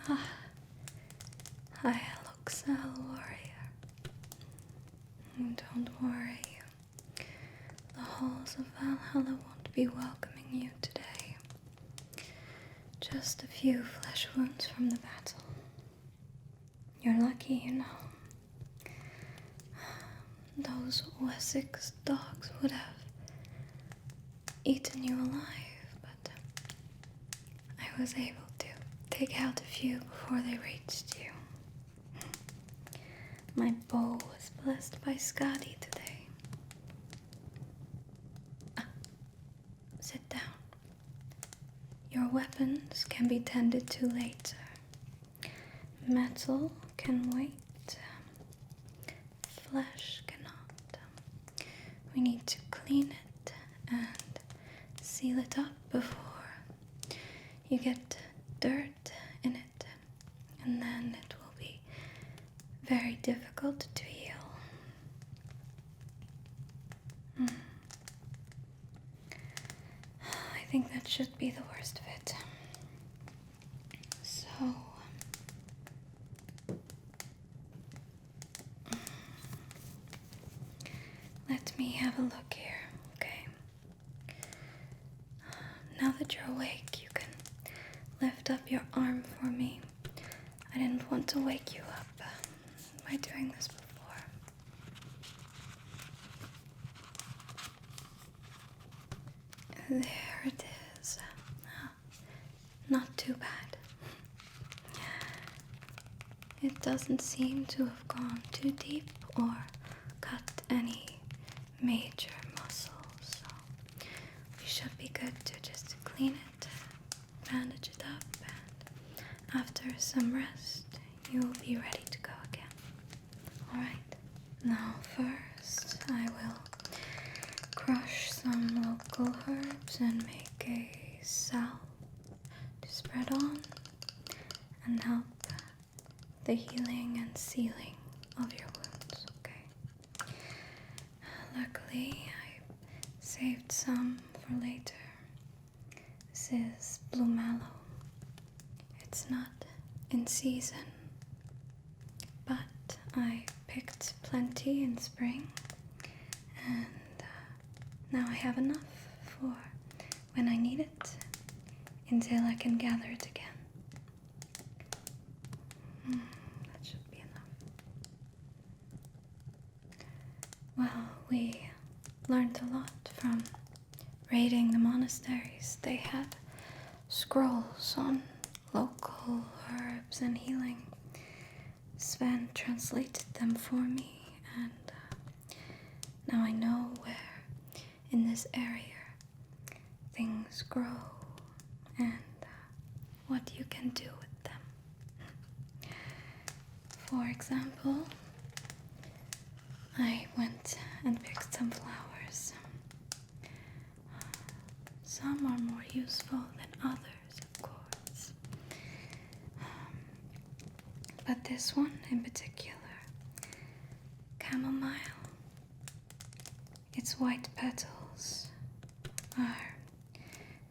Heil, warrior. Don't worry. The halls of Valhalla won't be welcoming you today. Just a few flesh wounds from the battle. You're lucky, you know. Those Wessex dogs would have eaten you alive, but I was able to take out a few before they reached you. My bow was blessed by Skadi today. Sit down. Your weapons can be tended to later. Metal can wait. Flesh cannot. We need to clean it and seal it up before you get dirt in it, and then it will be very difficult to heal. I think that should be the worst of it. So, let me have a look here, okay? Now that you're awake, you can lift up your arm for me. I didn't want to wake you up by doing this before. There it is. Not too bad. It doesn't seem to have gone too deep or cut any major muscles, so we should be good to just clean it, bandage it up, and after some rest, you will be ready to go again. Alright, now first I will crush some local herbs and make a salve to spread on and help the healing and sealing of your wounds, okay? Luckily, I saved some for later. This is blue mallow. It's not in season, but I picked plenty in spring, and now I have enough for when I need it until I can gather it again. That should be enough. Well, we learned a lot from raiding the monasteries. They had scrolls on local herbs and healing. Sven translated them for me, and now I know where in this area things grow and what you can do with them. For example, I went and picked some flowers. Some are more useful than others, of course. But this one in particular, chamomile, its white petals are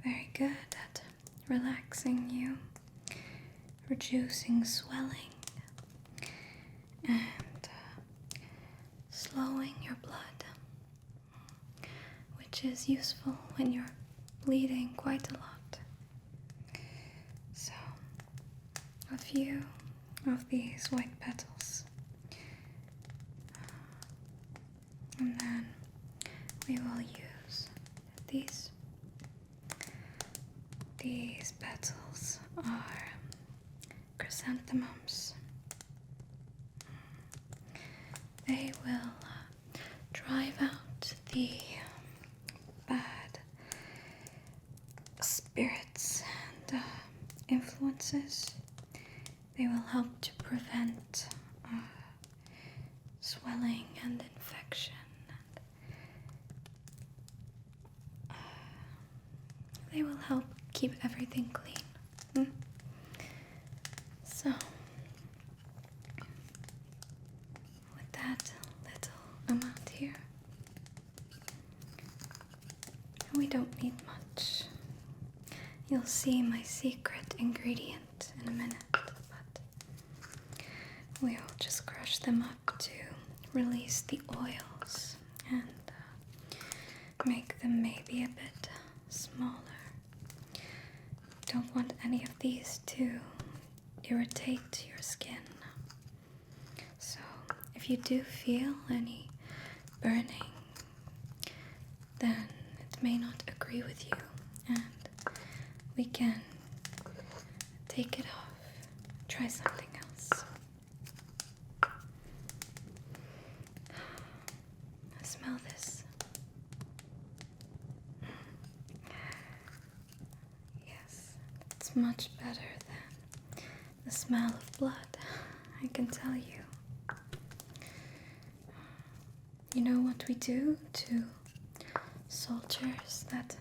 very good at relaxing you, reducing swelling, and slowing your blood, which is useful when you're bleeding quite a lot. So, a few of these white petals, and then we will use these. These petals are chrysanthemums. They will drive out the bad spirits and influences. They will help to prevent swelling and infection. And, they will help keep everything clean. So, with that little amount here, we don't need much. You'll see my secret ingredient in a minute, brush them up to release the oils and make them maybe a bit smaller. Don't want any of these to irritate your skin. So if you do feel any burning, then it may not agree with you, and we can take it off. Try something else. Smell this. Yes, it's much better than the smell of blood, I can tell you. You know what we do to soldiers that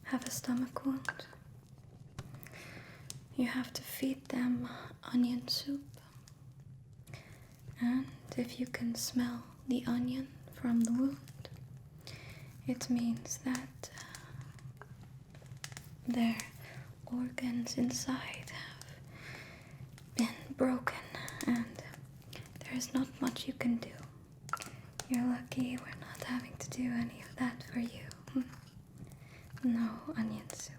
have a stomach wound? You have to feed them onion soup. And if you can smell the onion from the wound, it means that their organs inside have been broken, and there's not much you can do. You're lucky we're not having to do any of that for you. No onion soup.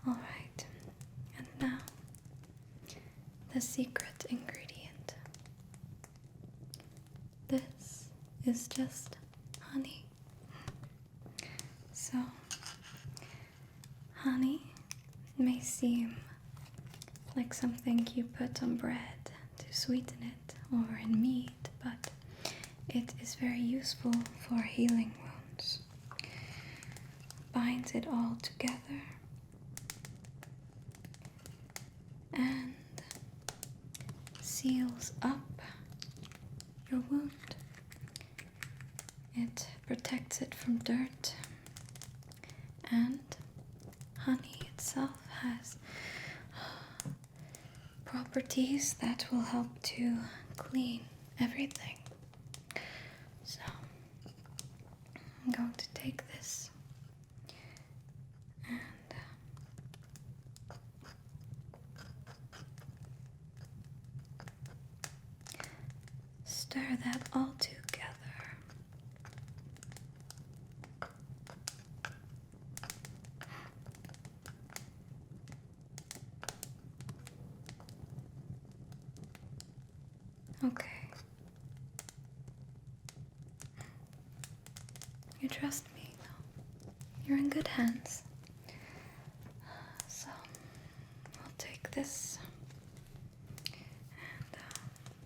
Alright, and now the secret ingredient. This is just honey. So, honey may seem like something you put on bread to sweeten it or in meat, but it is very useful for healing wounds. Binds it all together and seals up your wound. It protects it from dirt, and honey itself has properties that will help to clean everything. So I'm going to take this and stir that all together. Okay. You trust me, though. You're in good hands. So, we'll take this.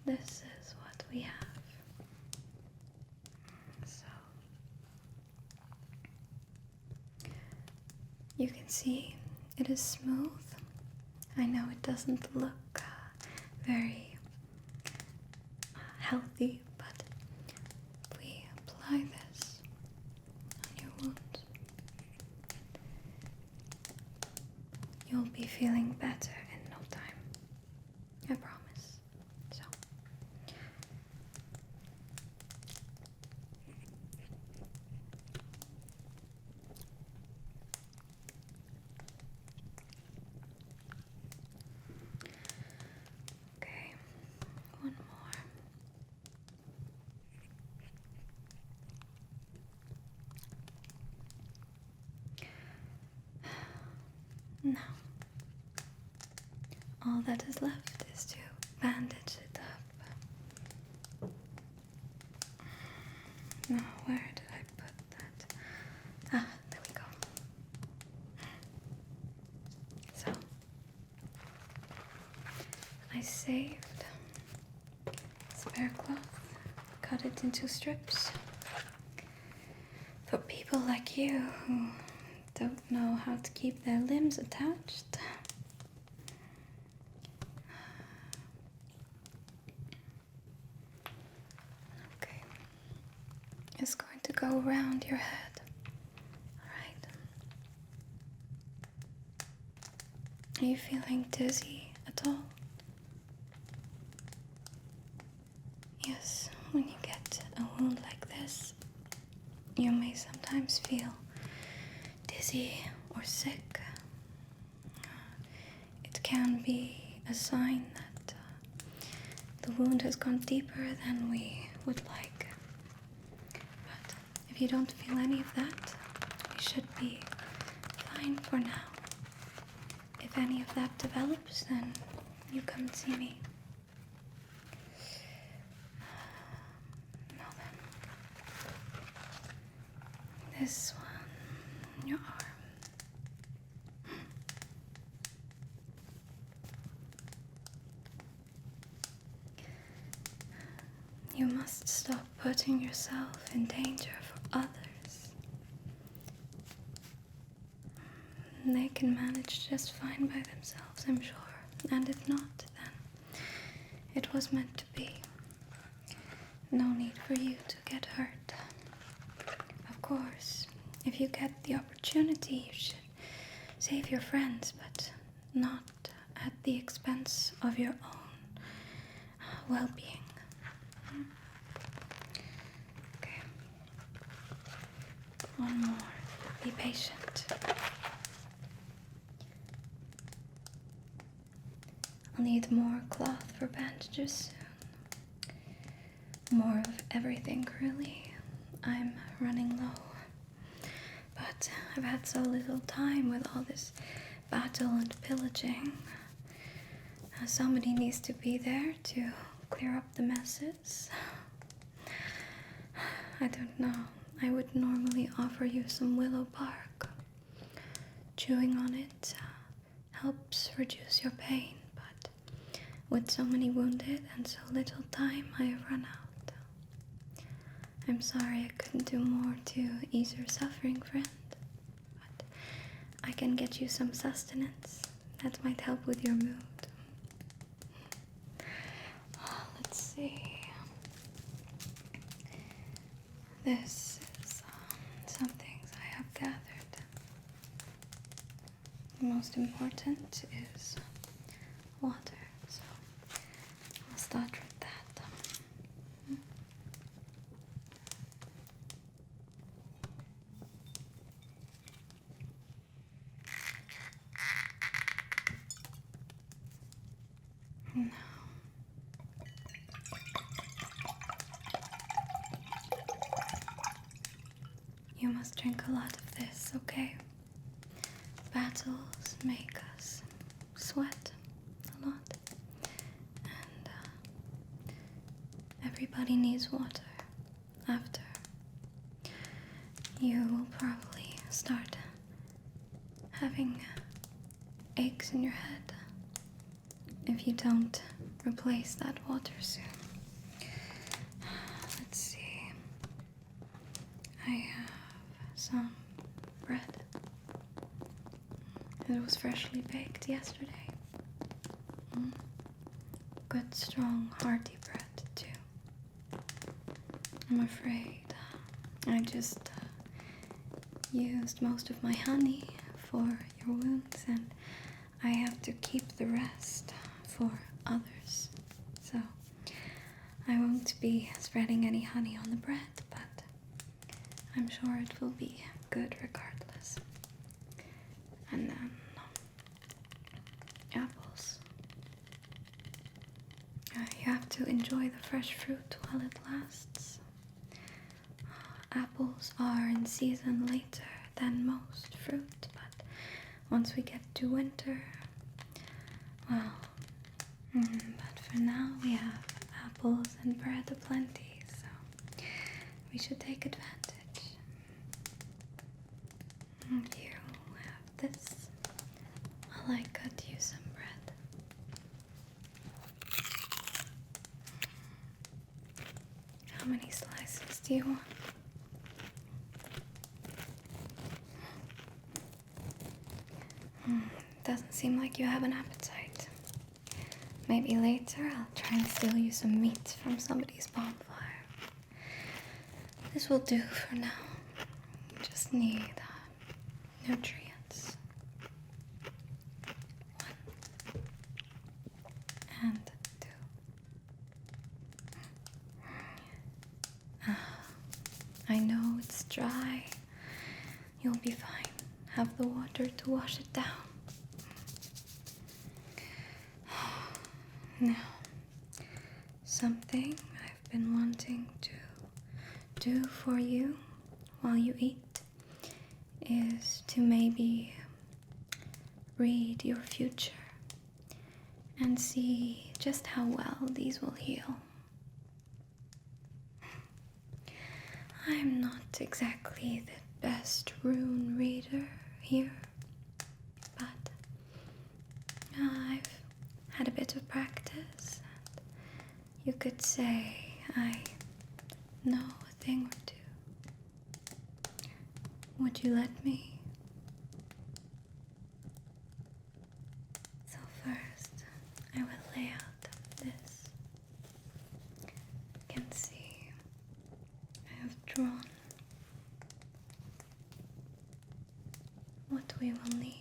And this is what we have. So, you can see it is smooth. I know it doesn't look very healthy, but if we apply this on your wound, you'll be feeling better in no time. I promise. So, okay, one more. Now, all that is left is to bandage it up. Now, where did I put that? Ah, there we go. So, I saved spare cloth, cut it into strips for people like you who don't know how to keep their limbs attached. Okay, it's going to go around your head. Alright. Are you feeling dizzy at all? Yes, when you get a wound like this, you may sometimes feel dizzy or sick. It can be a sign that the wound has gone deeper than we would like. But if you don't feel any of that, we should be fine for now. If any of that develops, then you come and see me. Now then, this one, your arm. You must stop putting yourself in danger for others. They can manage just fine by themselves, I'm sure. And if not, then it was meant to be. No need for you to get hurt. Of course, if you get the opportunity, you should save your friends, but not at the expense of your own well-being. Okay. One more. Be patient. I'll need more cloth for bandages soon. More of everything, really. I'm running low. But I've had so little time with all this battle and pillaging. Somebody needs to be there to clear up the messes. I don't know. I would normally offer you some willow bark. Chewing on it helps reduce your pain, but with so many wounded and so little time, I have run out. I'm sorry I couldn't do more to ease your suffering, friend, but I can get you some sustenance. That might help with your mood. Let's see. This is some things I have gathered. The most important is water, so I'll start with that. Now, you must drink a lot of this, okay? Battles make us sweat a lot, and everybody needs water. After, you will probably start having aches in your head if you don't replace that water soon. Let's see. I have some bread. It was freshly baked yesterday. Good, strong, hearty bread, too. I'm afraid I just used most of my honey for your wounds, and I have to keep the rest for others. So I won't be spreading any honey on the bread, but I'm sure it will be good regardless. And then apples. You have to enjoy the fresh fruit while it lasts. Apples are in season later than most fruit, but once we get to winter, well, but for now we have apples and bread aplenty, so we should take advantage. And you have this. I cut you some bread. How many slices do you want? Doesn't seem like you have an appetite. Maybe later I'll try and steal you some meat from somebody's bonfire. This will do for now. You just need nutrients. 1 and 2. I know it's dry. You'll be fine. Have the water to wash it down. Now, something I've been wanting to do for you while you eat is to maybe read your future and see just how well these will heal. I'm not exactly the best rune reader here, but I've had a bit of practice, and you could say I know a thing or two. Would you let me? So first, I will lay out this. You can see I have drawn what we will need.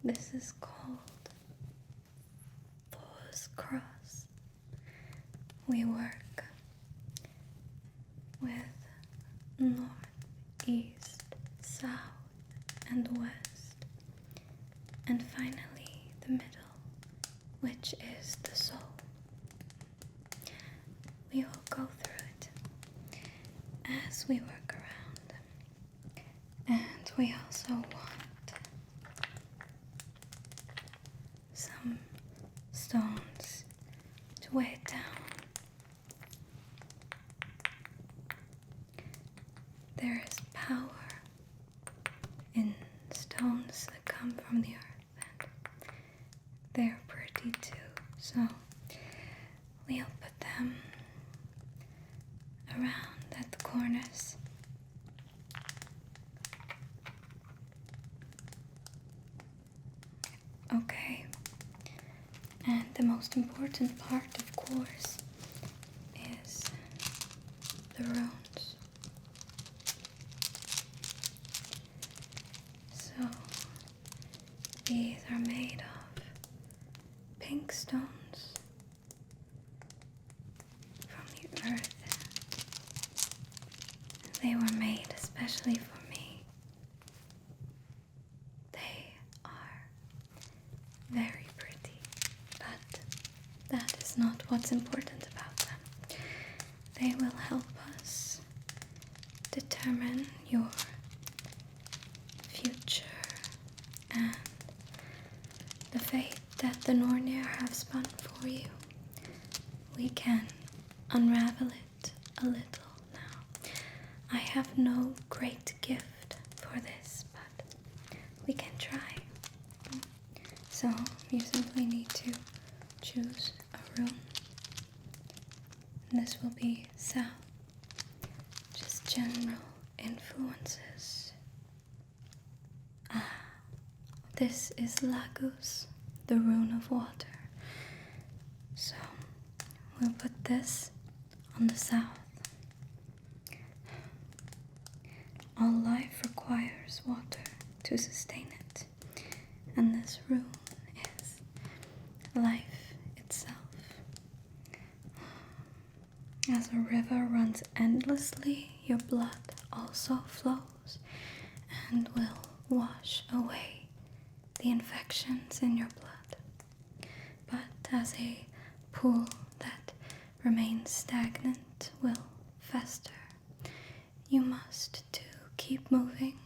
This is called Thor's Cross. We work with north, east, south, and west, and finally the middle, which is the soul. We will go through it as we work around, and we also want some stones to weigh it down. There is power in stones that come from the earth, and they're pretty too, so we'll put them around at the corners. Okay, and the most important part, of course, is the runes. So these are made of pink stones from the earth. They were made especially for me. They are very pretty, but that is not what's important about them. They will help us determine your future and the fate that the Nornir have spun for you. We can unravel it a little now. I have no great gift for this, but we can try. So you simply need to choose a rune. And this will be Salve, just general influences. This is Lagus, the rune of water. So we'll put this on the south. All life requires water to sustain it, and this rune is life itself. As a river runs endlessly, your blood also flows and will wash away the infections in your blood. But as a pool that remains stagnant will fester, you must too keep moving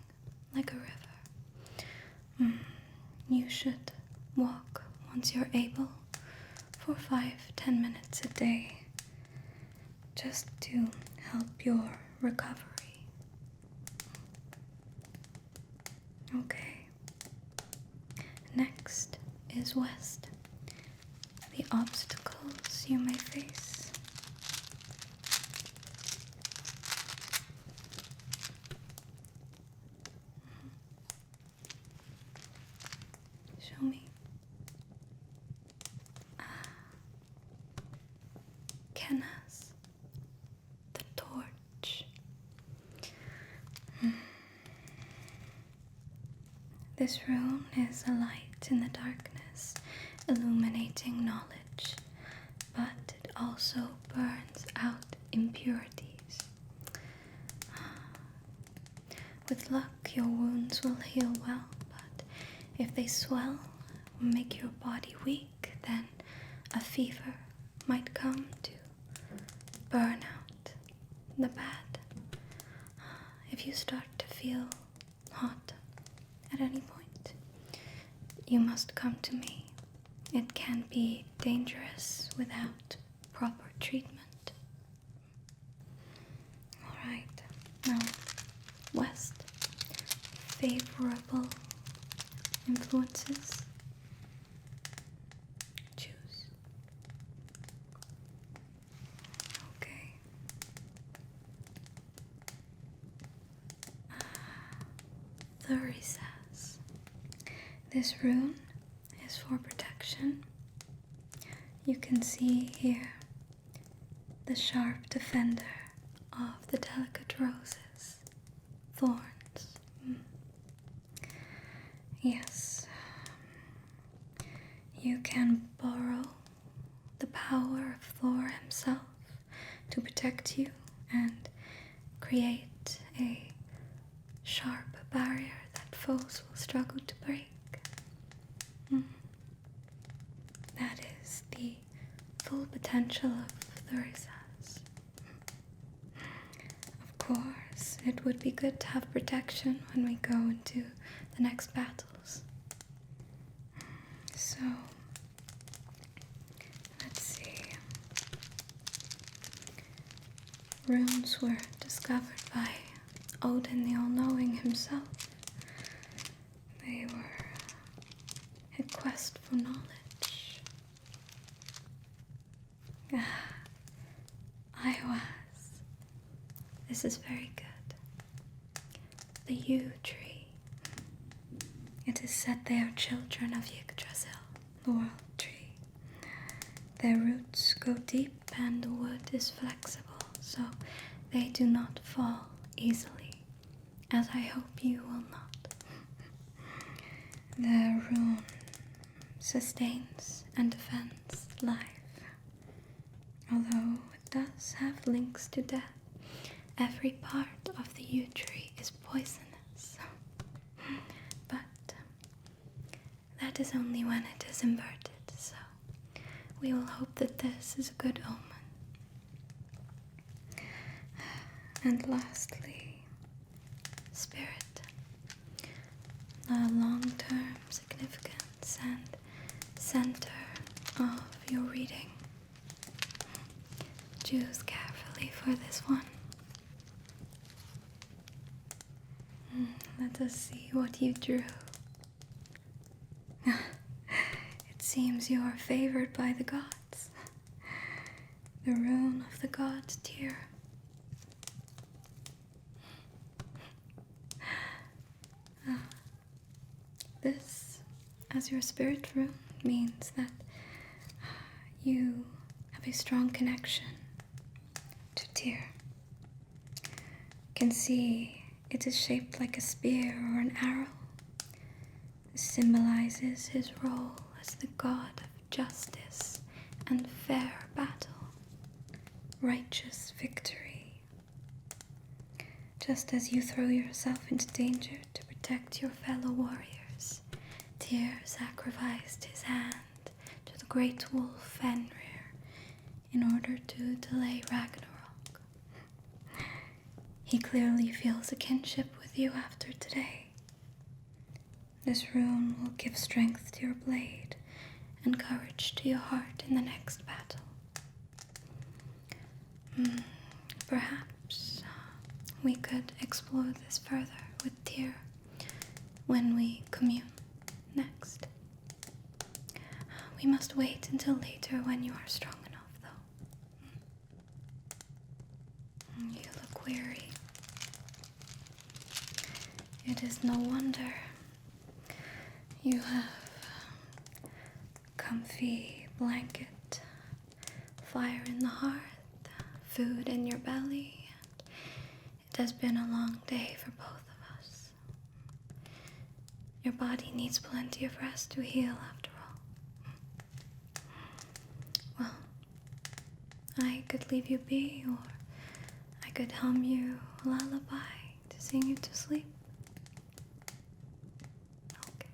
like a river. You should walk once you're able for 5-10 minutes a day, just to help your recovery. Okay. Next is west. The obstacles you may face. Show me. Kennas, the torch. This rune is a light in the darkness, illuminating knowledge, but it also burns out impurities. With luck, your wounds will heal well, but if they swell, make your body weak, then a fever might come to burn out the bad. If you start to feel hot at any point, you must come to me. It can be dangerous without proper treatment. Alright, now West. Favorable influences. Choose. Okay. Thury says, this rune is for protection. You can see here the sharp defender of the delicate roses, thorns. Yes, you can borrow the power of Thor himself to protect you and create a sharp barrier that foes will struggle to break. That is the full potential of Thurisaz. Of course, it would be good to have protection when we go into the next battles. So, let's see. Runes were discovered by Odin the All-Knowing himself. They were a quest for knowledge. I was. This is very good. The yew tree. It is said they are children of Yggdrasil, the world tree. Their roots go deep and the wood is flexible, so they do not fall easily, as I hope you will not. The rune sustains and defends life. Although it does have links to death, every part of the yew tree is poisonous. But that is only when it is inverted, so we will hope that this is a good omen. And lastly, spirit. The long-term significance and center of your reading. Choose carefully for this one. Let us see what you drew. It seems you are favored by the gods. The rune of the gods, dear. This, as your spirit rune, means that you have a strong connection to Tyr. You can see it is shaped like a spear or an arrow. This symbolizes his role as the god of justice and fair battle, righteous victory. Just as you throw yourself into danger to protect your fellow warriors, Tyr sacrificed his hand to the great wolf Fenrir in order to delay Ragnarok. He clearly feels a kinship with you after today. This rune will give strength to your blade and courage to your heart in the next battle. Perhaps we could explore this further with Tyr when we commune next. We must wait until later when you are strong enough, though. You look weary. It is no wonder. You have comfy blanket, fire in the hearth, food in your belly, and it has been a long day for both of us. Your body needs plenty of rest to heal after all. Well, I could leave you be, or I could hum you a lullaby to sing you to sleep. Okay.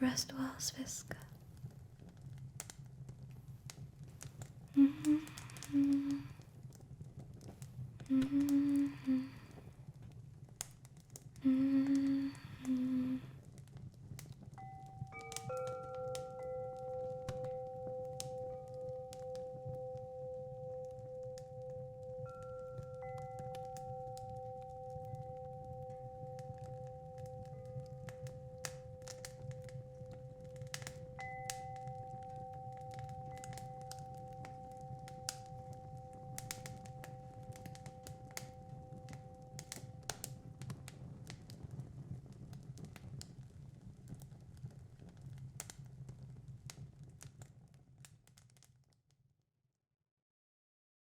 Rest well, Sviska. Mm-hmm.